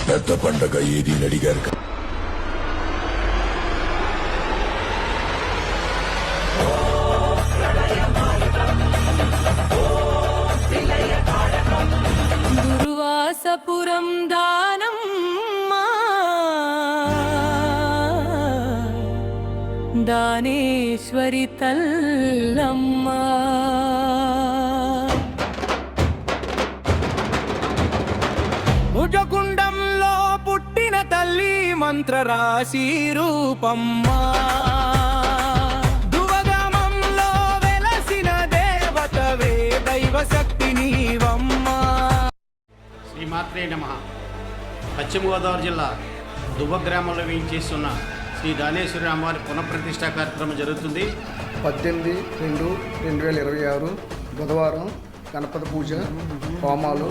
పెద్ద పండగ ఏది అని అడిగారు కదా. దుర్వాసపురం దానమ్మా దానేశ్వరి తల్లమ్మా భుజగుండంలో పుట్టిన తల్లి మంత్రరాశి రూపమ్మా ధ్రువగామంలో వెలసిన దేవతవే దైవ శక్తి నీవమ్మా. శ్రీమాత్రే నమః. పశ్చిమ గోదావరి జిల్లా దువ్వ గ్రామంలో వేయించేస్తున్న శ్రీ దానేశ్వరి అమ్మవారి పునఃప్రతిష్ఠా కార్యక్రమం జరుగుతుంది. 18/2/2026 బుధవారం గణపతి పూజ, హోమాలు,